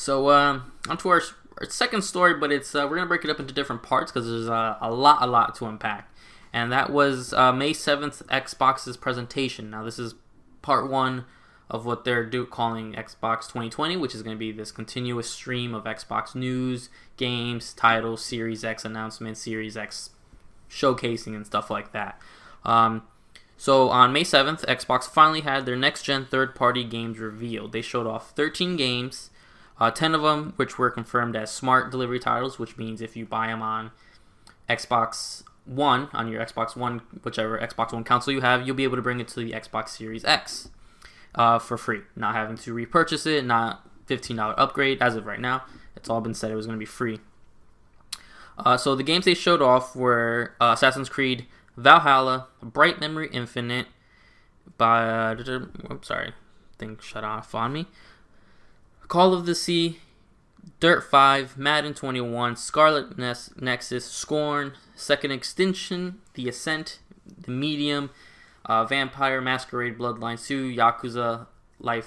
So on to our second story, but it's we're gonna break it up into different parts because there's a lot to unpack. And that was May 7th, Xbox's presentation. Now this is part one of what they're calling Xbox 2020, which is going to be this continuous stream of Xbox news, games, titles, Series X announcements, Series X showcasing, and stuff like that. So on May 7th, Xbox finally had their next-gen third-party games revealed. They showed off 13 games, 10 of them which were confirmed as smart delivery titles, which means if you buy them on Xbox One, on your Xbox One, whichever Xbox One console you have, you'll be able to bring it to the Xbox Series X for free. Not having to repurchase it, not $15 upgrade. As of right now, it's all been said it was going to be free. So the games they showed off were Assassin's Creed Valhalla, Bright Memory Infinite, thing shut off on me. Call of the Sea, Dirt 5, Madden 21, Scarlet Nexus, Scorn, Second Extinction, The Ascent, The Medium, Vampire Masquerade Bloodlines 2, Yakuza Like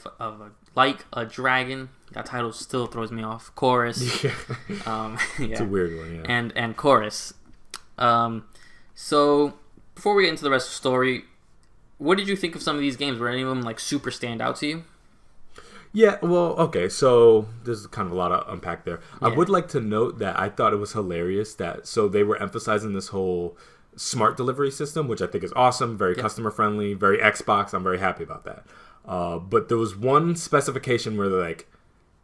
a Dragon. That title still throws me off. Chorus. Yeah. Yeah. It's a weird one, yeah. And Chorus. So before we get into the rest of the story, what did you think of some of these games? Were any of them like super stand out to you? Yeah, well, okay, so there's kind of a lot of unpack there. Yeah. I would like to note that I thought it was hilarious that, so they were emphasizing this whole smart delivery system, which I think is awesome, very customer friendly, very Xbox. I'm very happy about that. But there was one specification where they're like,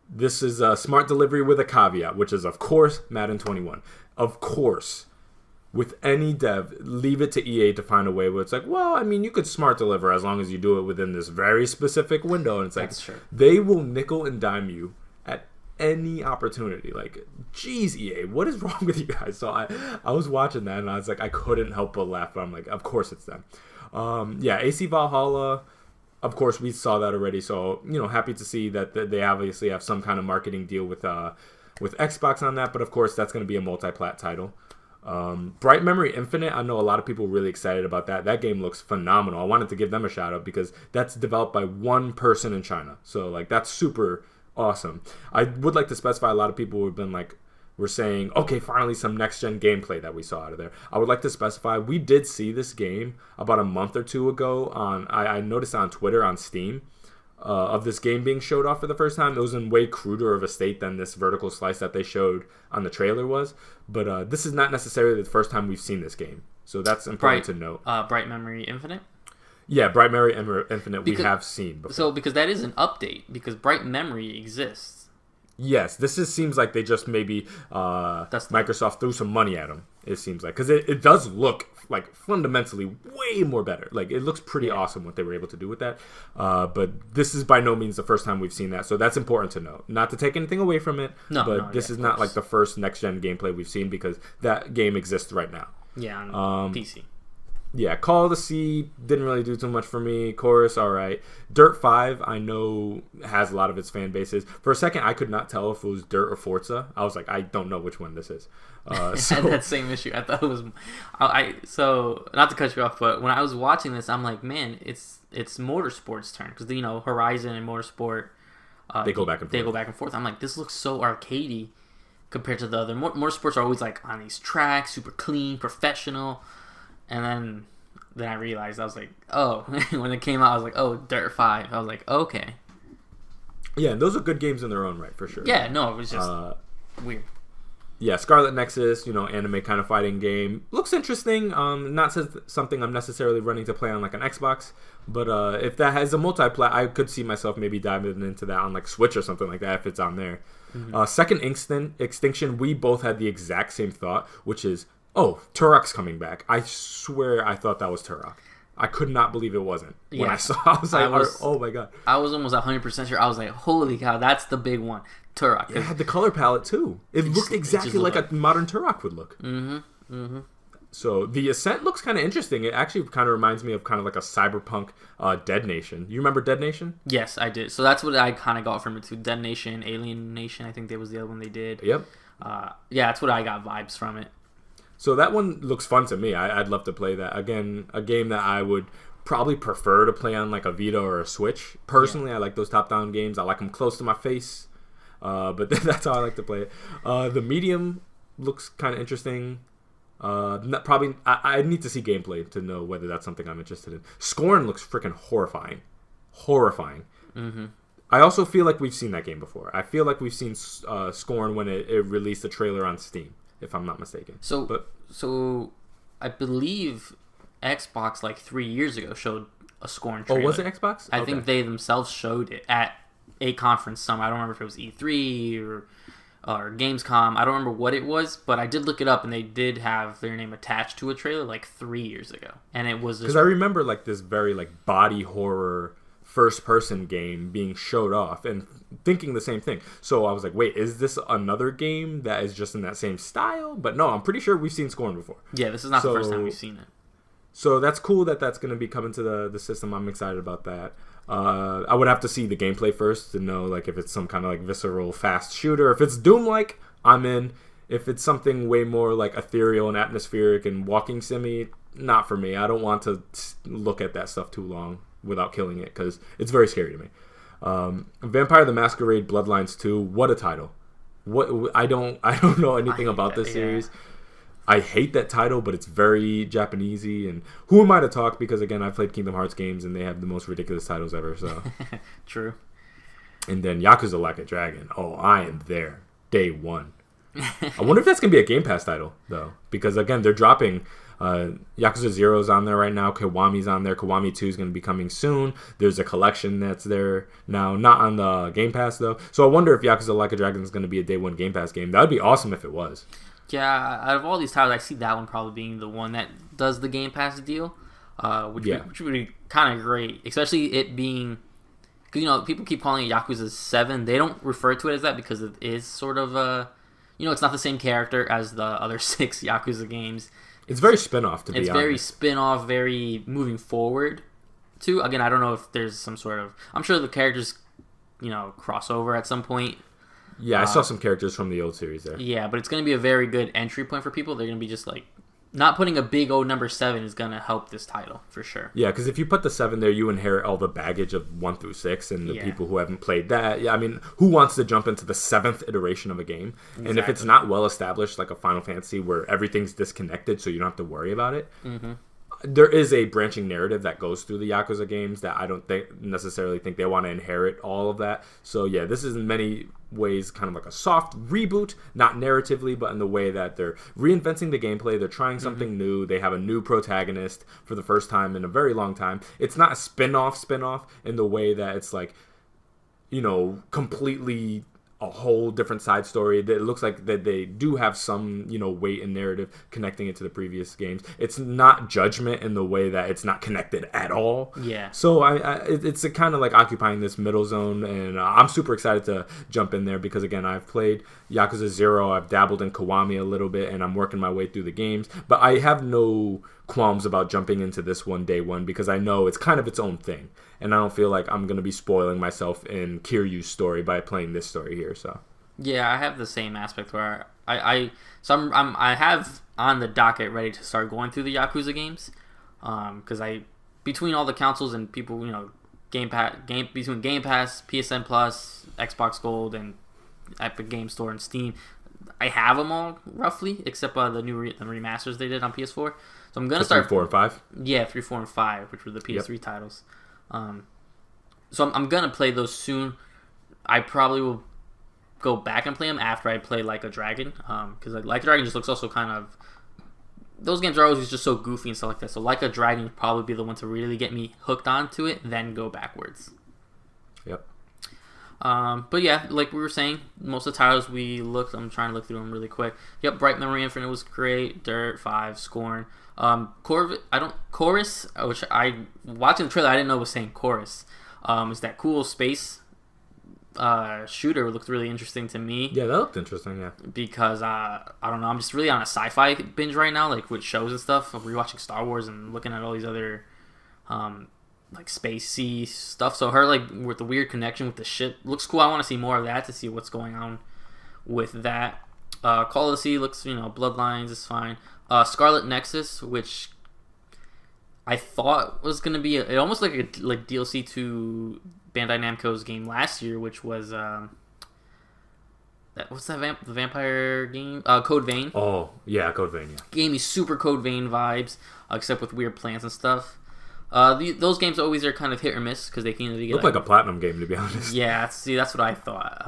this is a smart delivery with a caveat, which is, of course, Madden 21. Of course. With any dev, leave it to EA to find a way where it's like, well, I mean, you could smart deliver as long as you do it within this very specific window. And it's like, they will nickel and dime you at any opportunity. Like, geez, EA, what is wrong with you guys? So I was watching that and I was like, I couldn't help but laugh. But I'm like, of course it's them. AC Valhalla, of course, we saw that already. So, happy to see that they obviously have some kind of marketing deal with Xbox on that. But of course, that's going to be a multi-plat title. Bright Memory Infinite, I know a lot of people are really excited about that. That game looks phenomenal. I wanted to give them a shout out because that's developed by one person in China. So like that's super awesome. I would like to specify a lot of people who have been like, we're saying, okay, finally some next gen gameplay that we saw out of there. I would like to specify we did see this game about a month or two ago I noticed on Twitter on Steam. Of this game being showed off for the first time. It was in way cruder of a state than this vertical slice that they showed on the trailer was. But this is not necessarily the first time we've seen this game. So that's important to note. Bright Memory Infinite? Yeah, Bright Memory Infinite we have seen before. So because that is an update, because Bright Memory exists. Yes, seems like they just maybe Microsoft threw some money at them, it seems like. Because it does look like fundamentally way more better. Like it looks pretty awesome what they were able to do with that. But this is by no means the first time we've seen that. So that's important to note. Not to take anything away from it, but this is not like the first next-gen gameplay we've seen because that game exists right now. Yeah, on PC. Yeah, Call of the Sea didn't really do too much for me. Chorus, all right. Dirt 5, I know, has a lot of its fan bases. For a second, I could not tell if it was Dirt or Forza. I was like, I don't know which one this is. I had that same issue. I thought it was... So, not to cut you off, but when I was watching this, I'm like, man, it's Motorsport's turn. Because, Horizon and Motorsport... they go back and forth. They go back and forth. I'm like, this looks so arcadey compared to the other. Motorsports are always like on these tracks, super clean, professional... And then I realized, I was like, oh, when it came out, I was like, oh, Dirt 5. I was like, okay. Yeah, and those are good games in their own right, for sure. Yeah, no, it was just weird. Yeah, Scarlet Nexus, anime kind of fighting game. Looks interesting. Not something I'm necessarily running to play on like an Xbox. But if that has a multi-plat, I could see myself maybe diving into that on like Switch or something like that if it's on there. Mm-hmm. Second Extinction, we both had the exact same thought, which is, oh, Turok's coming back. I swear I thought that was Turok. I could not believe it wasn't. When I saw it, I was like, oh my god. I was almost 100% sure. I was like, holy cow, that's the big one. Turok. It had the color palette too. It looked exactly like a modern Turok would look. Mm-hmm. Mm-hmm. So the Ascent looks kind of interesting. It actually kind of reminds me of kind of like a cyberpunk Dead Nation. You remember Dead Nation? Yes, I did. So that's what I kind of got from it too. Dead Nation, Alien Nation, I think that was the other one they did. Yep. Yeah, that's what I got vibes from it. So that one looks fun to me. I'd love to play that. Again, a game that I would probably prefer to play on like a Vita or a Switch. Personally, I like those top-down games. I like them close to my face. But that's how I like to play it. The medium looks kind of interesting. Probably I need to see gameplay to know whether that's something I'm interested in. Scorn looks freaking horrifying. Mm-hmm. I also feel like we've seen that game before. I feel like we've seen Scorn when it released a trailer on Steam, if I'm not mistaken. So I believe Xbox like 3 years ago showed a Scorn trailer. Oh, was it Xbox? I think they themselves showed it at a conference somewhere. I don't remember if it was E3 or Gamescom. I don't remember what it was, but I did look it up, and they did have their name attached to a trailer like 3 years ago. And it was... Because I remember like this very like body horror first-person game being showed off and thinking the same thing. So I was like, wait, is this another game that is just in that same style? But no, I'm pretty sure we've seen Scorn before. Yeah, this is not the first time we've seen it. So that's cool that's going to be coming to the system. I'm excited about that. I would have to see the gameplay first to know like if it's some kind of like visceral fast shooter. If it's Doom-like, I'm in. If it's something way more like ethereal and atmospheric and walking simi, not for me. I don't want to look at that stuff too long without killing it because it's very scary to me. Vampire the Masquerade Bloodlines 2, what a title. What I don't know anything about this series. I hate that title, but it's very Japanesey, and who am I to talk? Because again, I've played Kingdom Hearts games, and they have the most ridiculous titles ever. So, true. And then Yakuza Like a Dragon. Oh, I am there day one. I wonder if that's gonna be a Game Pass title though, because again, they're dropping. Yakuza 0 is on there right now. Kiwami's on there. Kiwami 2 is going to be coming soon. There's a collection that's there now, not on the Game Pass though. So I wonder if Yakuza Like a Dragon is going to be a day one Game Pass game. That would be awesome if it was. Yeah, out of all these titles, I see that one probably being the one that does the Game Pass deal, which would be kind of great, especially it being, because people keep calling it Yakuza 7. They don't refer to it as that because it is sort of it's not the same character as the other 6 Yakuza games. It's very spin-off, to be honest. It's very spin-off, very moving forward, too. Again, I don't know if there's some sort of... I'm sure the characters, cross over at some point. Yeah, I saw some characters from the old series there. Yeah, but it's going to be a very good entry point for people. They're going to be just like... Not putting a big old number 7 is going to help this title, for sure. Yeah, because if you put the 7 there, you inherit all the baggage of 1 through 6, and the people who haven't played that. Yeah, I mean, who wants to jump into the 7th iteration of a game? Exactly. And if it's not well established, like a Final Fantasy, where everything's disconnected, so you don't have to worry about it, there is a branching narrative that goes through the Yakuza games that I don't necessarily think they want to inherit all of that. So yeah, this is in many ways kind of like a soft reboot, not narratively, but in the way that they're reinventing the gameplay. They're trying something new. They have a new protagonist for the first time in a very long time. It's not a spin-off in the way that it's like, completely a whole different side story. It looks like that they do have some, weight and narrative connecting it to the previous games. It's not Judgment in the way that it's not connected at all. Yeah. So it's a kind of like occupying this middle zone, and I'm super excited to jump in there because again, I've played Yakuza 0, I've dabbled in Kiwami a little bit, and I'm working my way through the games, but I have no qualms about jumping into this one day one because I know it's kind of its own thing, and I don't feel like I'm gonna be spoiling myself in Kiryu's story by playing this story here. So yeah, I have the same aspect where I have on the docket ready to start going through the Yakuza games, because between all the councils and people, between Game Pass, PSN Plus, Xbox Gold, and Epic Game Store and Steam, I have them all roughly, except the new remasters they did on PS4. So I'm gonna start 3, 4, and 5. Yeah, 3, 4, and 5, which were the PS3 titles. So I'm gonna play those soon. I probably will go back and play them after I play Like a Dragon, because Like a Dragon just looks also kind of... Those games are always just so goofy and stuff like that. So Like a Dragon would probably be the one to really get me hooked onto it, then go backwards. Yep. But yeah, like we were saying, most of the titles I'm trying to look through them really quick. Yep, Bright Memory Infinite was great. Dirt 5, Scorn. Chorus, which watching the trailer, I didn't know it was saying Chorus. Is that cool space shooter looked really interesting to me. Yeah, that looked interesting, yeah. Because, I don't know, I'm just really on a sci-fi binge right now, like with shows and stuff. I'm rewatching Star Wars and looking at all these other, like spacey stuff. So her, like, with the weird connection with the ship looks cool. I want to see more of that to see what's going on with that. Call of the Sea looks, Bloodlines is fine. Scarlet Nexus, which I thought was going to be almost like DLC to Bandai Namco's game last year, which was what's that the vampire game? Code Vein. Oh yeah, Code Vein. Yeah. Gave me super Code Vein vibes, except with weird plants and stuff. Those games always are kind of hit or miss because they can either get Look like a Platinum game, to be honest. Yeah, see, that's what I thought.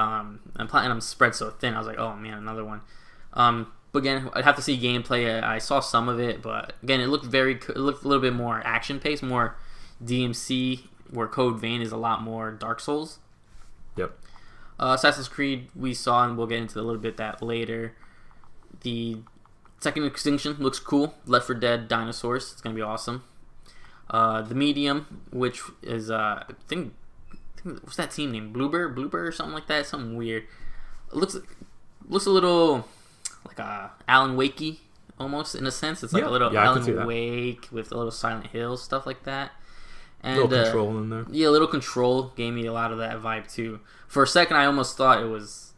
And Platinum spread so thin, I was like, oh man, another one. But again, I'd have to see gameplay. I saw some of it, but again, it looked a little bit more action paced, more DMC, where Code Vein is a lot more Dark Souls. Yep. Assassin's Creed we saw, and we'll get into a little bit that later. The Second Extinction looks cool. Left 4 Dead dinosaurs. It's gonna be awesome. The Medium, which is I think what's that team name? Bloober or something like that. Something weird. It looks a little like Alan Wakey almost in a sense. It's like a little Alan Wake with a little Silent Hill stuff like that. And a little Control in there. Yeah, a little Control gave me a lot of that vibe too. For a second, I almost thought it was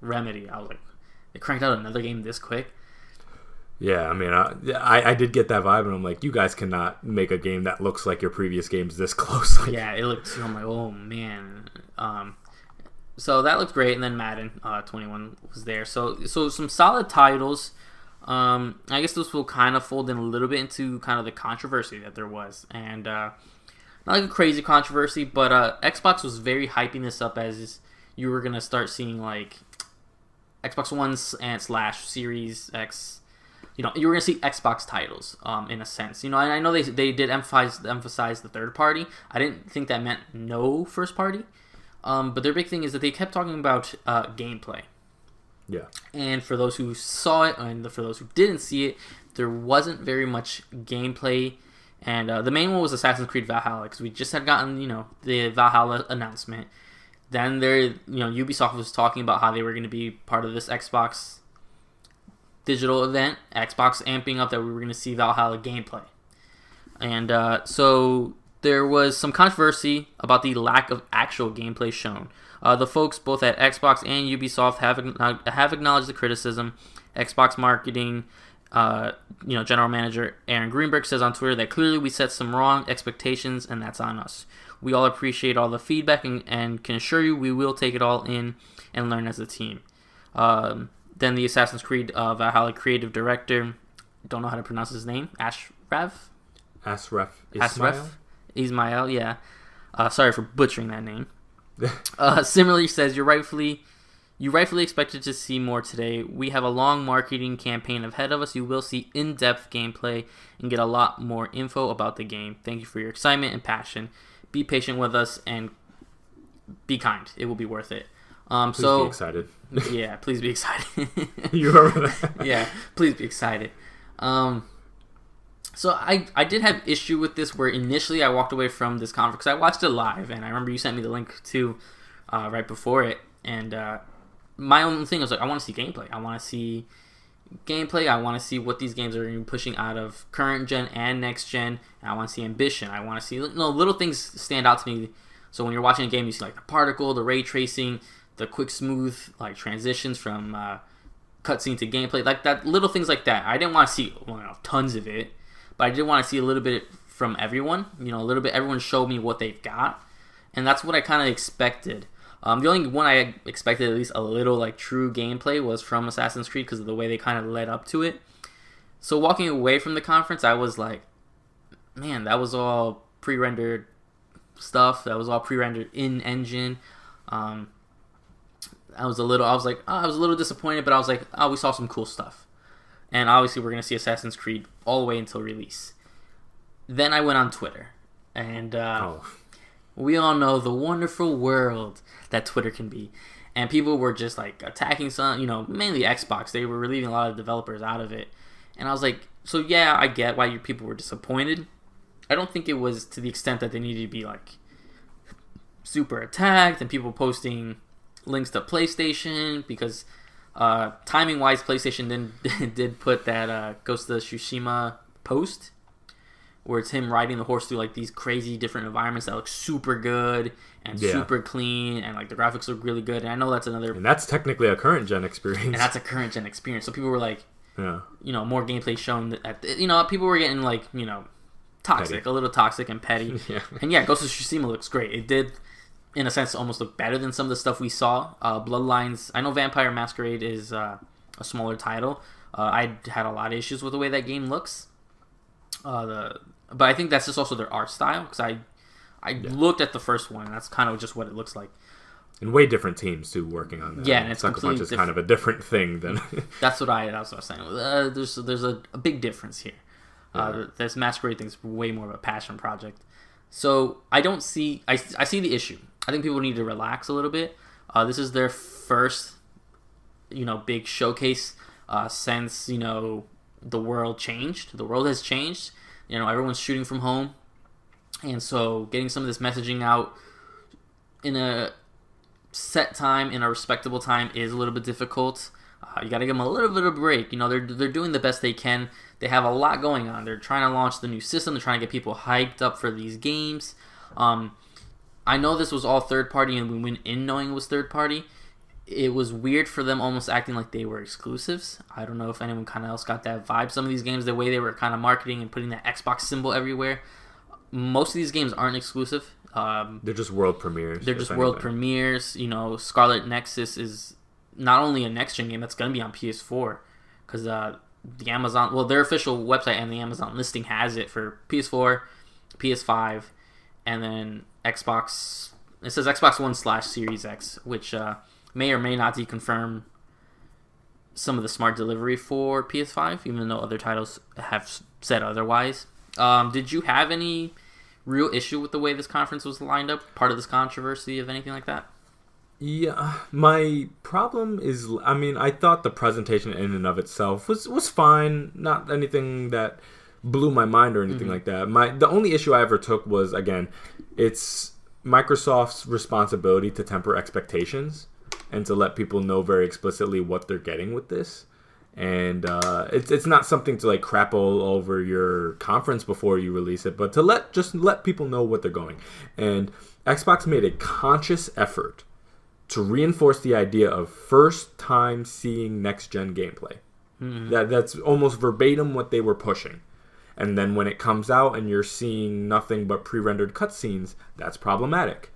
Remedy. I was like, they cranked out another game this quick. Yeah, I mean, I did get that vibe, and I'm like, you guys cannot make a game that looks like your previous games this close. Yeah, it looked. I'm like, oh man. So that looked great, and then Madden 21 was there. So some solid titles. I guess this will kind of fold in a little bit into kind of the controversy that there was, and not like a crazy controversy, but Xbox was very hyping this up as you were gonna start seeing like Xbox One and / Series X. You know, you were going to see Xbox titles, in a sense. You know, and I know they did emphasize the third party. I didn't think that meant no first party. But their big thing is that they kept talking about gameplay. Yeah. And for those who saw it, and for those who didn't see it, there wasn't very much gameplay. And the main one was Assassin's Creed Valhalla, because we just had gotten, the Valhalla announcement. Then Ubisoft was talking about how they were going to be part of this Xbox digital event, Xbox amping up that we were going to see Valhalla gameplay. And so there was some controversy about the lack of actual gameplay shown. The folks both at Xbox and Ubisoft have acknowledged the criticism. Xbox marketing, general manager Aaron Greenberg says on Twitter that clearly we set some wrong expectations, and that's on us. We all appreciate all the feedback and can assure you we will take it all in and learn as a team. Then the Assassin's Creed Valhalla creative director, don't know how to pronounce his name, Ashraf Ismail, yeah. Sorry for butchering that name. Similarly says, you rightfully expected to see more today. We have a long marketing campaign ahead of us. You will see in-depth gameplay and get a lot more info about the game. Thank you for your excitement and passion. Be patient with us and be kind. It will be worth it. Please be excited. Yeah, please be excited. You remember that? Yeah, please be excited. So I did have issue with this where initially I walked away from this conference because I watched it live, and I remember you sent me the link too right before it, and my own thing was like, I want to see gameplay. I want to see what these games are pushing out of current gen and next gen, and I want to see ambition. I want to see little things stand out to me. So when you're watching a game, you see like the particle, the ray tracing, the quick, smooth like transitions from cutscene to gameplay, like that, little things like that. I didn't want to see tons of it, but I did want to see a little bit from everyone. A little bit. Everyone showed me what they've got, and that's what I kind of expected. The only one I expected at least a little like true gameplay was from Assassin's Creed because of the way they kind of led up to it. So walking away from the conference, I was like, man, that was all pre-rendered stuff. That was all pre-rendered in engine. I was a little disappointed, but I was like, we saw some cool stuff. And obviously we're going to see Assassin's Creed all the way until release. Then I went on Twitter, and we all know the wonderful world that Twitter can be. And people were just like attacking some, mainly Xbox. They were relieving a lot of developers out of it. And I was like, so yeah, I get why you people were disappointed. I don't think it was to the extent that they needed to be like super attacked and people posting links to PlayStation, because timing wise PlayStation did put that Ghost of Tsushima post where it's him riding the horse through like these crazy different environments that look super good and super clean, and like the graphics look really good. And I know and that's technically a current gen experience. So people were like, more gameplay shown people were getting like toxic, petty. A little toxic and petty. Yeah. And yeah, Ghost of Tsushima looks great. It did in a sense, almost look better than some of the stuff we saw. Bloodlines, I know Vampire Masquerade is a smaller title. I had a lot of issues with the way that game looks. But I think that's just also their art style, because I looked at the first one, and that's kind of just what it looks like. And way different teams too working on that. Yeah, and it's Sucker Punch is completely kind of a different thing than. That's what I was saying. There's a big difference here. This Masquerade thing's way more of a passion project. So I see the issue. I think people need to relax a little bit. This is their first, big showcase since the world changed. The world has changed. Everyone's shooting from home, and so getting some of this messaging out in a set time, in a respectable time, is a little bit difficult. You got to give them a little bit of a break. They're doing the best they can. They have a lot going on. They're trying to launch the new system. They're trying to get people hyped up for these games. I know this was all third party, and we went in knowing it was third party. It was weird for them almost acting like they were exclusives. I don't know if anyone kind of else got that vibe. Some of these games, the way they were kind of marketing and putting that Xbox symbol everywhere, most of these games aren't exclusive. They're just world premieres. Premieres. Scarlet Nexus is not only a next-gen game that's going to be on PS4, because the Amazon, their official website and the Amazon listing has it for PS4, PS5, and then Xbox. It says Xbox One / Series X, which may or may not deconfirm some of the smart delivery for PS5, even though other titles have said otherwise. Did you have any real issue with the way this conference was lined up? Part of this controversy of anything like that? Yeah, my problem is, I thought the presentation in and of itself was fine. Not anything that blew my mind or anything like that. The only issue I ever took was, again, it's Microsoft's responsibility to temper expectations and to let people know very explicitly what they're getting with this. And it's not something to crap all over your conference before you release it, but to let people know what they're going. And Xbox made a conscious effort to reinforce the idea of first time seeing next gen gameplay. That's almost verbatim what they were pushing. And then when it comes out and you're seeing nothing but pre-rendered cutscenes, that's problematic.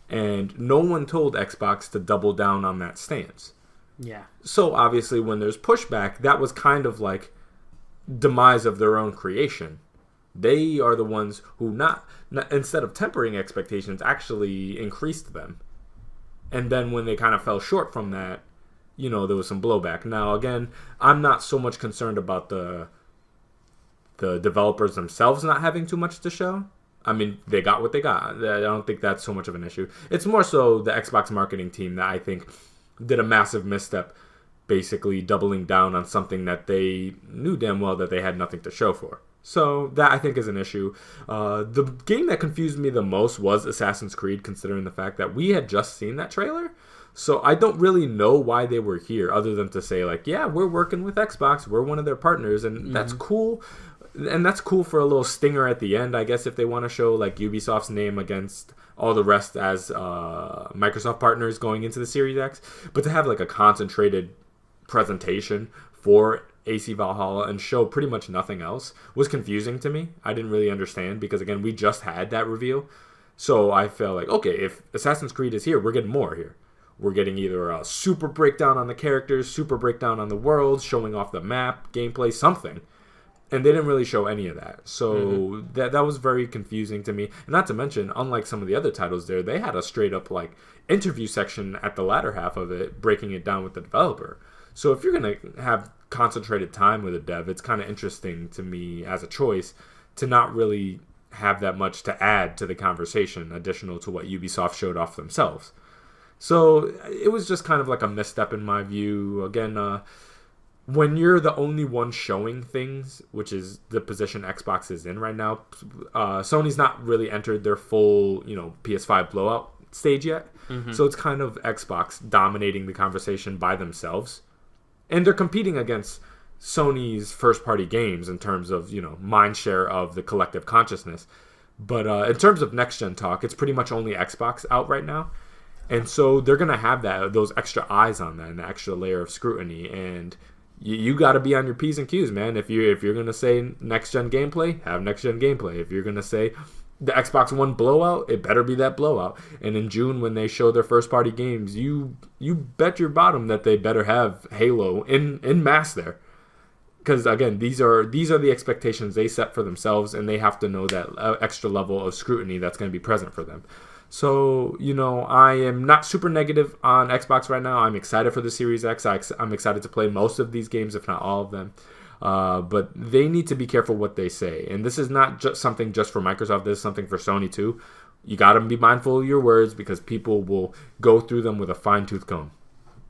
And no one told Xbox to double down on that stance. Yeah. So obviously when there's pushback, that was kind of like demise of their own creation. They are the ones who not instead of tempering expectations, actually increased them. And then when they kind of fell short from that, there was some blowback. Now, again, I'm not so much concerned about the developers themselves not having too much to show. They got what they got. I don't think that's so much of an issue. It's more so the Xbox marketing team that I think did a massive misstep, basically doubling down on something that they knew damn well that they had nothing to show for. So that, I think, is an issue. The game that confused me the most was Assassin's Creed, considering the fact that we had just seen that trailer. So I don't really know why they were here, other than to say, yeah, we're working with Xbox. We're one of their partners, and that's cool. And that's cool for a little stinger at the end, I guess, if they want to show Ubisoft's name against all the rest as Microsoft partners going into the Series X. But to have a concentrated presentation for AC Valhalla and show pretty much nothing else was confusing to me. I didn't really understand because, again, we just had that reveal. So I felt okay, if Assassin's Creed is here, we're getting more here. We're getting either a super breakdown on the characters, super breakdown on the world, showing off the map, gameplay, something. And they didn't really show any of that. So that was very confusing to me. And not to mention, unlike some of the other titles there, they had a straight up interview section at the latter half of it, breaking it down with the developer. So if you're going to have concentrated time with a dev, it's kind of interesting to me as a choice to not really have that much to add to the conversation additional to what Ubisoft showed off themselves. So it was just kind of a misstep in my view. Again, when you're the only one showing things, which is the position Xbox is in right now, Sony's not really entered their full, PS5 blowout stage yet. So it's kind of Xbox dominating the conversation by themselves. And they're competing against Sony's first-party games in terms of, mind share of the collective consciousness. But in terms of next-gen talk, it's pretty much only Xbox out right now. And so they're going to have those extra eyes on that and the extra layer of scrutiny. And you got to be on your P's and Q's, man. If you're going to say next-gen gameplay, have next-gen gameplay. If you're going to say the Xbox One blowout, it better be that blowout. And in June, when they show their first party games, you bet your bottom that they better have Halo in mass there. Because again, these are the expectations they set for themselves, and they have to know that extra level of scrutiny that's going to be present for them. So, I am not super negative on Xbox right now. I'm excited for the Series X. I'm excited to play most of these games, if not all of them. But they need to be careful what they say. And this is not just something just for Microsoft. This is something for Sony too. You got to be mindful of your words because people will go through them with a fine-tooth comb.